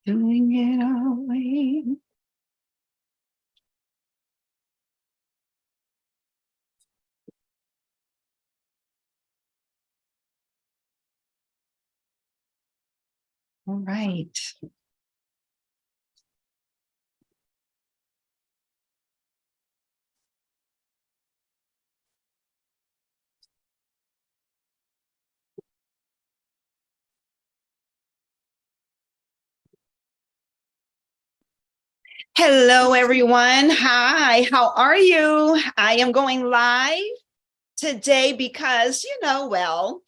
Doing it all way. All right. Hello, everyone. Hi, how are you? I am going live today because, well,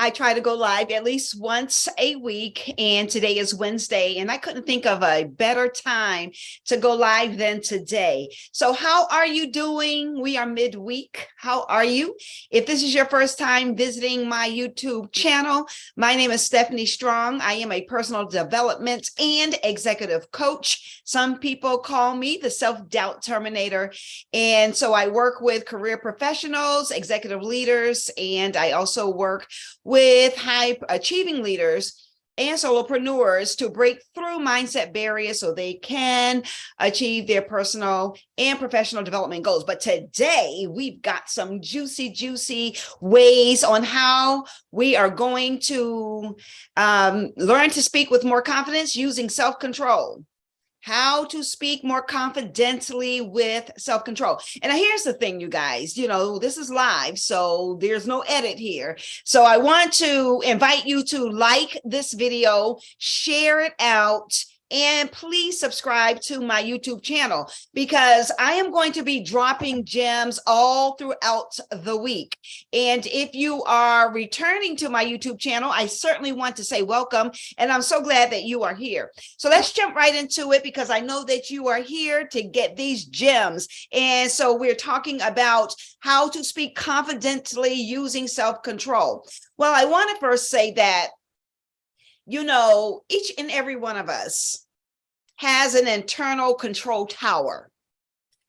I try to go live at least once a week, and today is Wednesday, and I couldn't think of a better time to go live than today. So how are you doing? We are midweek. How are you? If this is your first time visiting my YouTube channel, my name is Stephanie Strong. I am a personal development and executive coach. Some people call me the self-doubt terminator. And so I work with career professionals, executive leaders, and I also work with high achieving leaders and solopreneurs to break through mindset barriers so they can achieve their personal and professional development goals. But today we've got some juicy ways on how we are going to learn to speak with more confidence using self-control. How to speak more confidently with self-control. And here's the thing, you guys, this is live, so there's no edit here. So I want to invite you to like this video, share it out, and please subscribe to my YouTube channel because I am going to be dropping gems all throughout the week. And if you are returning to my YouTube channel, I certainly want to say welcome. And I'm so glad that you are here. So let's jump right into it because I know that you are here to get these gems. And so we're talking about how to speak confidently using self-control. Well, I want to first say that each and every one of us has an internal control tower,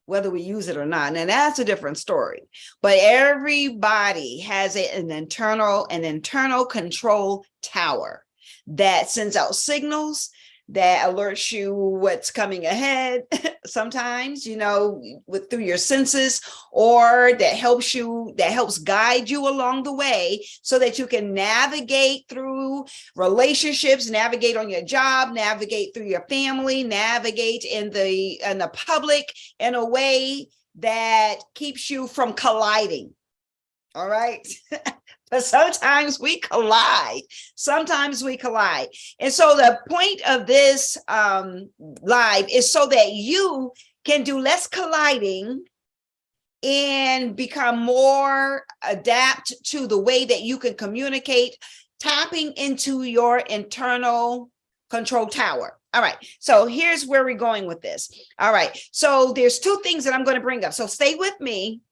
whether we use it or not. And that's a different story. But everybody has an internal control tower that sends out signals, that alerts you what's coming ahead sometimes, through your senses, or that helps guide you along the way so that you can navigate through relationships, navigate on your job, navigate through your family, navigate in the public in a way that keeps you from colliding. All right. But sometimes we collide. And so the point of this live is so that you can do less colliding and become more adapt to the way that you can communicate, tapping into your internal control tower. All right, so here's where we're going with this. All right, so there's two things that I'm going to bring up. So stay with me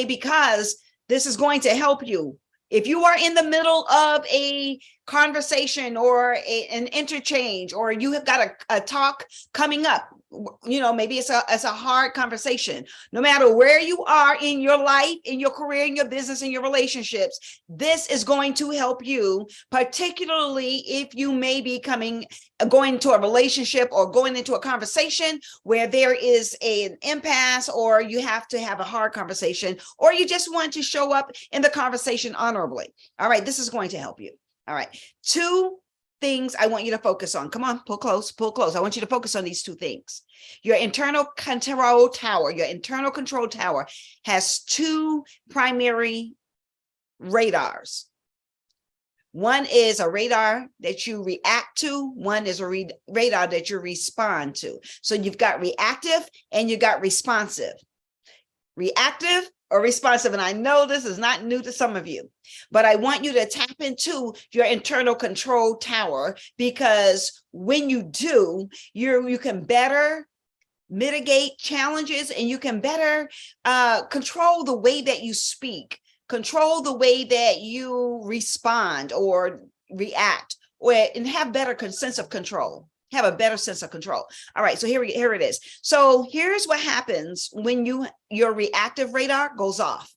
because this is going to help you. If you are in the middle of a conversation or an interchange, or you have got a talk coming up, maybe it's a hard conversation. No matter where you are in your life, in your career, in your business, in your relationships, this is going to help you, particularly if you may be going to a relationship or going into a conversation where there is an impasse, or you have to have a hard conversation, or you just want to show up in the conversation honorably. All right, this is going to help you. All right, two things I want you to focus on. Come on, pull close. I want you to focus on these two things. Your internal control tower has two primary radars. One is a radar that you react to. One is a radar that you respond to. So you've got reactive and you've got responsive. Reactive or responsive. And I know this is not new to some of you, but I want you to tap into your internal control tower, because when you do, you can better mitigate challenges, and you can better control the way that you speak, control the way that you respond or react, and have better sense of control. Have a better sense of control. All right, so here it is. So here's what happens when your reactive radar goes off.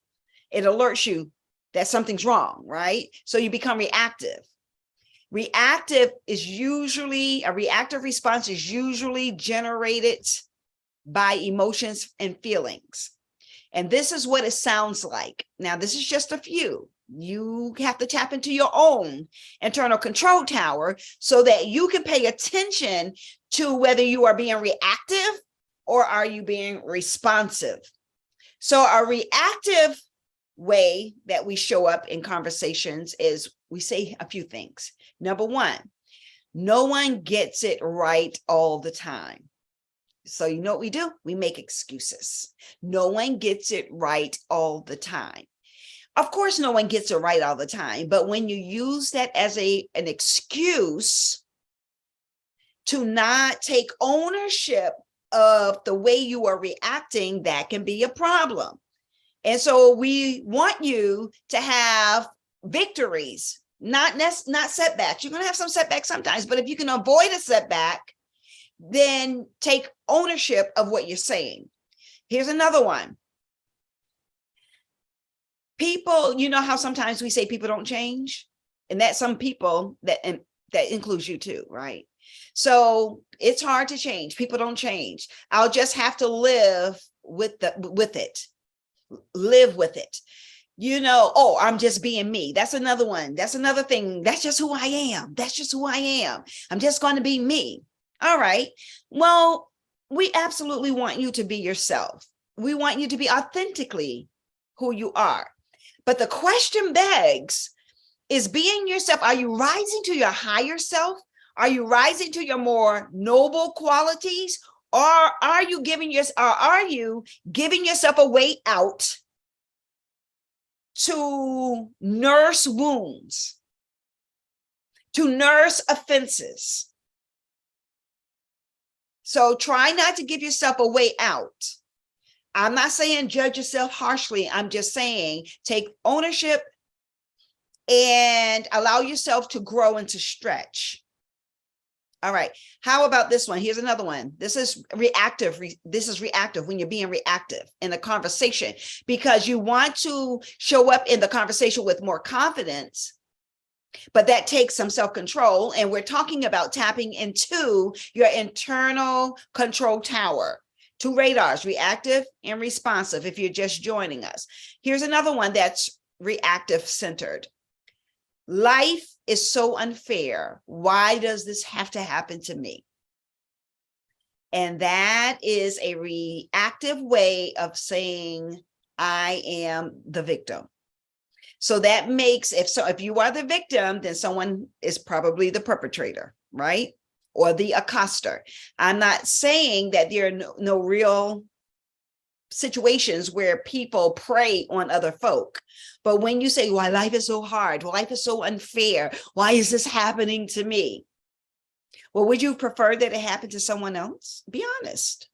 It alerts you that something's wrong, right? So you become reactive. A reactive response is usually generated by emotions and feelings. And this is what it sounds like. Now, this is just a few. You have to tap into your own internal control tower so that you can pay attention to whether you are being reactive or are you being responsive. So a reactive way that we show up in conversations is we say a few things. Number one, no one gets it right all the time. So you know what we do? We make excuses. No one gets it right all the time. Of course, no one gets it right all the time, but when you use that as an excuse to not take ownership of the way you are reacting, that can be a problem. And so we want you to have victories, not setbacks. You're going to have some setbacks sometimes, but if you can avoid a setback, then take ownership of what you're saying. Here's another one. People, you know how sometimes we say people don't change, and that some people that includes you too, right? So it's hard to change. People don't change. I'll just have to live with it. Live with it. You know, oh, I'm just being me. That's another one. That's another thing. That's just who I am. That's just who I am. I'm just going to be me. All right. Well, we absolutely want you to be yourself. We want you to be authentically who you are. But the question begs, is being yourself, are you rising to your higher self? Are you rising to your more noble qualities? Or are you giving yourself a way out to nurse wounds, to nurse offenses? So try not to give yourself a way out. I'm not saying judge yourself harshly. I'm just saying take ownership and allow yourself to grow and to stretch. All right. How about this one? Here's another one. This is reactive. This is reactive when you're being reactive in a conversation because you want to show up in the conversation with more confidence, but that takes some self-control. And we're talking about tapping into your internal control tower. Two radars, reactive and responsive, if you're just joining us. Here's another one that's reactive centered. Life is so unfair. Why does this have to happen to me? And that is a reactive way of saying, I am the victim. So that makes, if you are the victim, then someone is probably the perpetrator, right? Or the accoster. I'm not saying that there are no real situations where people prey on other folk. But when you say, why life is so hard, life is so unfair, why is this happening to me? Well, would you prefer that it happened to someone else? Be honest.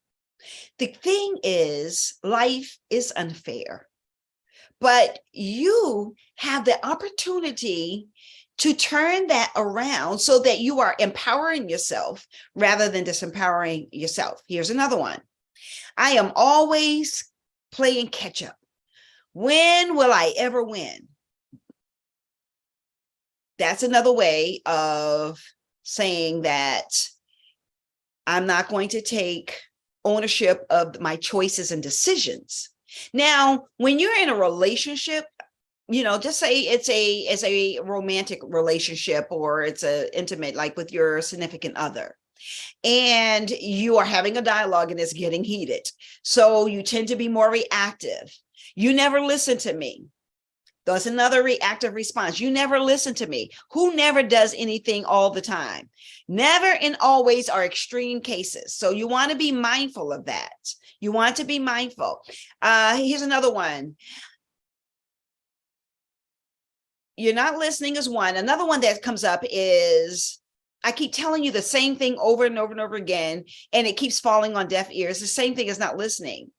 The thing is, life is unfair, but you have the opportunity to turn that around so that you are empowering yourself rather than disempowering yourself. Here's another one. I am always playing catch up. When will I ever win? That's another way of saying that I'm not going to take ownership of my choices and decisions. Now, when you're in a relationship, you know, just say it's a romantic relationship or it's a intimate, like with your significant other, and you are having a dialogue and it's getting heated. So you tend to be more reactive. You never listen to me. That's another reactive response. You never listen to me. Who never does anything all the time? Never and always are extreme cases. So you want to be mindful of that. You want to be mindful. Here's another one. You're not listening is one. Another one that comes up is, I keep telling you the same thing over and over and over again, and it keeps falling on deaf ears. The same thing as not listening.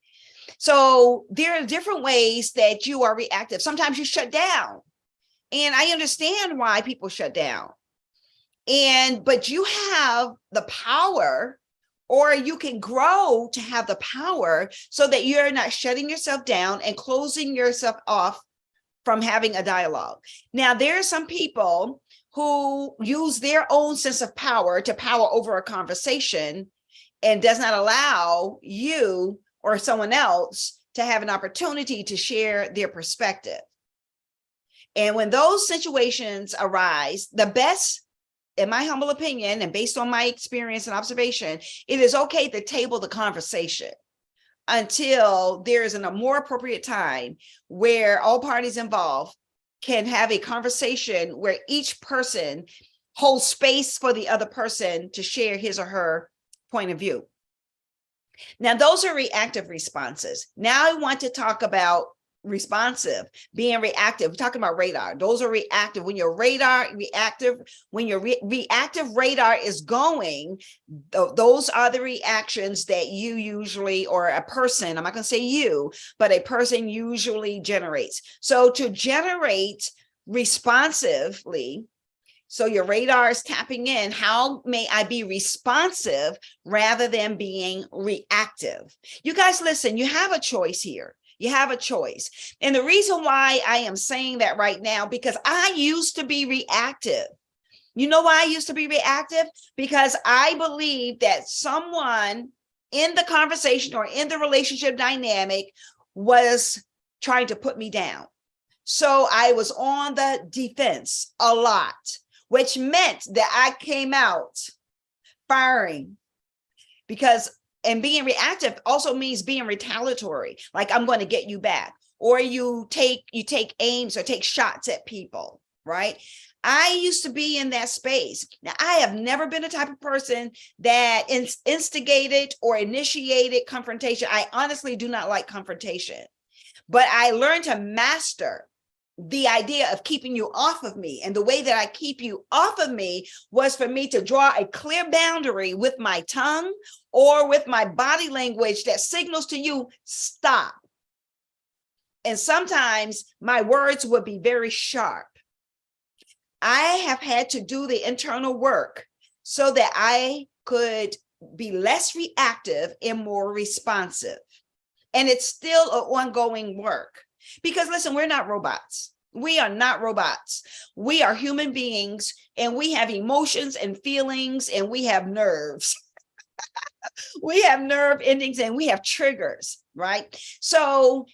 So there are different ways that you are reactive. Sometimes you shut down, and I understand why people shut down. But you have the power, or you can grow to have the power so that you're not shutting yourself down and closing yourself off from having a dialogue. Now, there are some people who use their own sense of power to power over a conversation and does not allow you or someone else to have an opportunity to share their perspective. And when those situations arise, the best, in my humble opinion, and based on my experience and observation, it is okay to table the conversation until there is a more appropriate time where all parties involved can have a conversation where each person holds space for the other person to share his or her point of view. Now, those are reactive responses. Now I want to talk about responsive, being reactive. We're talking about radar. Those are reactive. When your radar reactive, when your reactive radar is going, those are the reactions that you usually, or a person, I'm not going to say you, but a person usually generates. So to generate responsively, so your radar is tapping in, how may I be responsive rather than being reactive? You guys, listen, you have a choice here. You have a choice. And the reason why I am saying that right now, because I used to be reactive. You know why I used to be reactive? Because I believe that someone in the conversation or in the relationship dynamic was trying to put me down. So I was on the defense a lot, which meant that I came out firing, because and being reactive also means being retaliatory, like I'm going to get you back, or you take aims or take shots at people, right? I used to be in that space. Now, I have never been a type of person that instigated or initiated confrontation. I honestly do not like confrontation, but I learned to master the idea of keeping you off of me. And the way that I keep you off of me was for me to draw a clear boundary with my tongue or with my body language that signals to you, stop. And sometimes my words would be very sharp. I have had to do the internal work so that I could be less reactive and more responsive. And it's still an ongoing work. Because listen, we're not robots. We are not robots. We are human beings, and we have emotions and feelings, and we have nerves. We have nerve endings, and we have triggers, right? So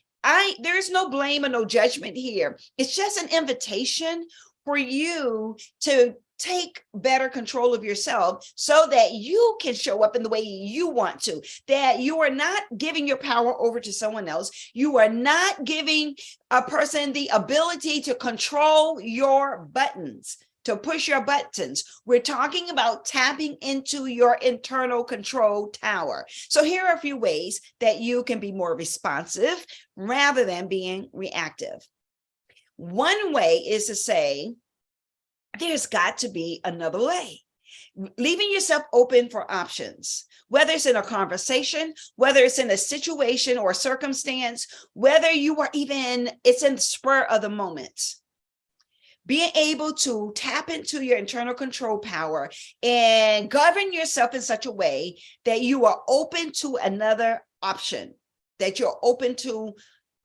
there's no blame or no judgment here. It's just an invitation for you to take better control of yourself so that you can show up in the way you want to, that you are not giving your power over to someone else. You are not giving a person the ability to control your buttons, to push your buttons. We're talking about tapping into your internal control tower. So here are a few ways that you can be more responsive rather than being reactive. One way is to say, there's got to be another way. Leaving yourself open for options, whether it's in a conversation, whether it's in a situation or circumstance, whether you are even, it's in the spur of the moment. Being able to tap into your internal control power and govern yourself in such a way that you are open to another option, that you're open to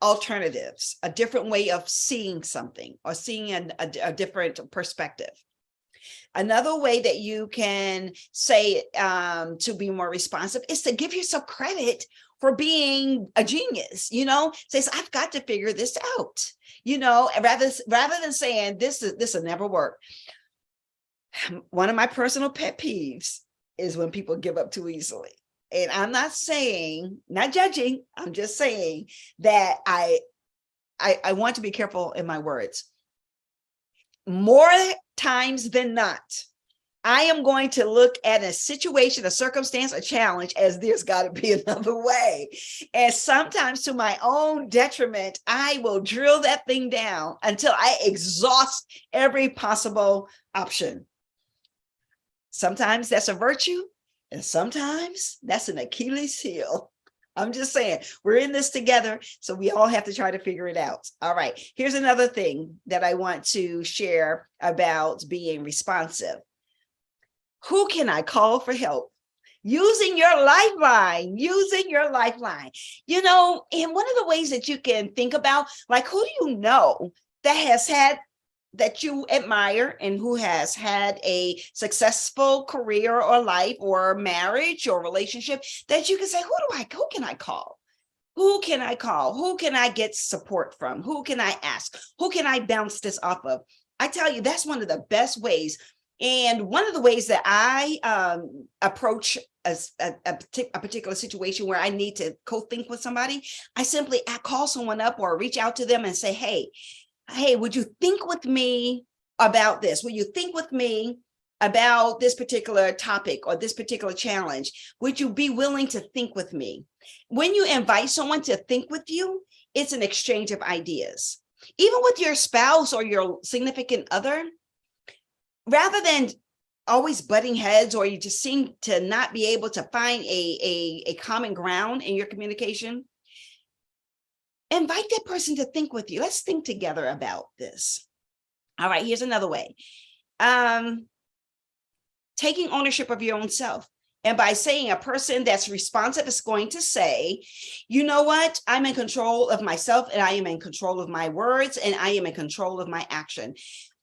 alternatives, a different way of seeing something or seeing a different perspective. Another way that you can say to be more responsive is to give yourself credit for being a genius, says, I've got to figure this out, rather than saying this will never work. One of my personal pet peeves is when people give up too easily. And I'm not judging, I'm just saying that I want to be careful in my words. More times than not, I am going to look at a situation, a circumstance, a challenge as there's got to be another way. And sometimes to my own detriment, I will drill that thing down until I exhaust every possible option. Sometimes that's a virtue. And sometimes that's an Achilles heel. I'm just saying, we're in this together, so we all have to try to figure it out. All right, here's another thing that I want to share about being responsive. Who can I call for help? Using your lifeline, and one of the ways that you can think about, like, who do you know that has had that you admire and who has had a successful career or life or marriage or relationship that you can say, who can I call? Who can I call? Who can I get support from? Who can I ask? Who can I bounce this off of? I tell you, that's one of the best ways. And one of the ways that I approach a particular situation where I need to co-think with somebody, I simply call someone up or reach out to them and say, hey, would you think with me about this? Will you think with me about this particular topic or this particular challenge? Would you be willing to think with me? When you invite someone to think with you, it's an exchange of ideas. Even with your spouse or your significant other, rather than always butting heads, or you just seem to not be able to find a common ground in your communication, invite that person to think with you. Let's think together about this. All right, here's another way. Taking ownership of your own self. And by saying, a person that's responsive is going to say, you know what? I'm in control of myself, and I am in control of my words, and I am in control of my action.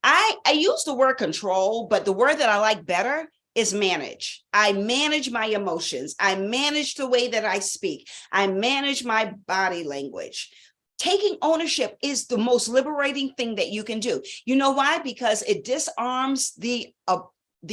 I use the word control, but the word that I like better is manage. I manage my emotions. I manage the way that I speak. I manage my body language. Taking ownership is the most liberating thing that you can do. You know why? Because it disarms the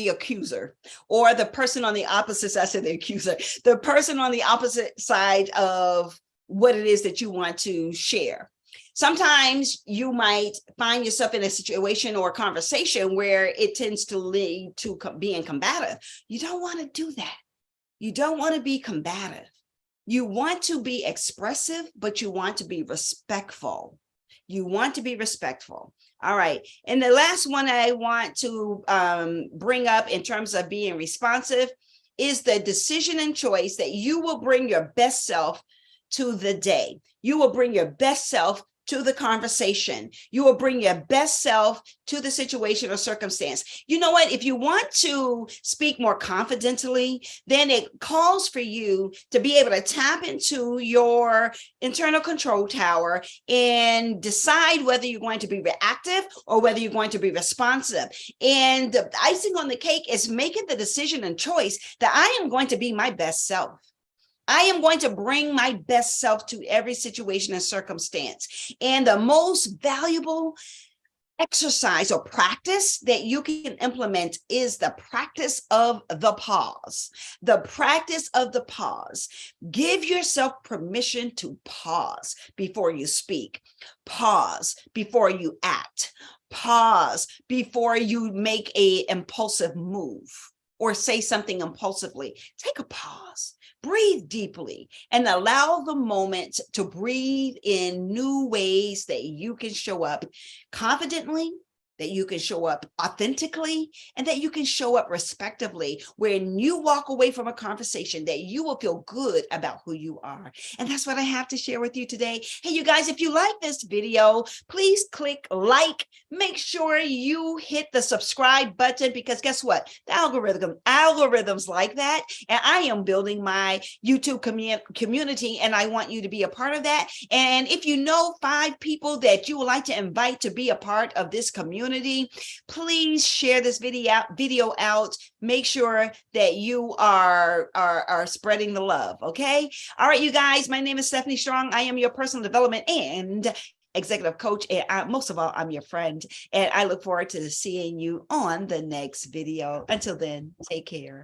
accuser, or the person on the opposite side. I said the accuser, the person on the opposite side of what it is that you want to share. Sometimes you might find yourself in a situation or a conversation where it tends to lead to being combative. You don't want to do that. You don't want to be combative. You want to be expressive, but you want to be respectful. You want to be respectful. All right. And the last one I want to bring up in terms of being responsive is the decision and choice that you will bring your best self to the day. You will bring your best self to the conversation. You will bring your best self to the situation or circumstance. You know what? If you want to speak more confidently, then it calls for you to be able to tap into your internal control tower and decide whether you're going to be reactive or whether you're going to be responsive. And the icing on the cake is making the decision and choice that I am going to be my best self. I am going to bring my best self to every situation and circumstance. And the most valuable exercise or practice that you can implement is the practice of the pause. The practice of the pause. Give yourself permission to pause before you speak. Pause before you act. Pause before you make an impulsive move or say something impulsively. Take a pause. Breathe deeply and allow the moment to breathe in new ways that you can show up confidently, that you can show up authentically, and that you can show up respectively. When you walk away from a conversation, that you will feel good about who you are. And that's what I have to share with you today. Hey, you guys, if you like this video, please click like. Make sure you hit the subscribe button, because guess what? The algorithms like that. And I am building my YouTube community, and I want you to be a part of that. And if you know 5 people that you would like to invite to be a part of this community, please share this video out. Make sure that you are spreading the love. Okay. All right, you guys, my name is Stephanie Strong. I am your personal development and executive coach. And most of all, I'm your friend. And I look forward to seeing you on the next video. Until then, take care.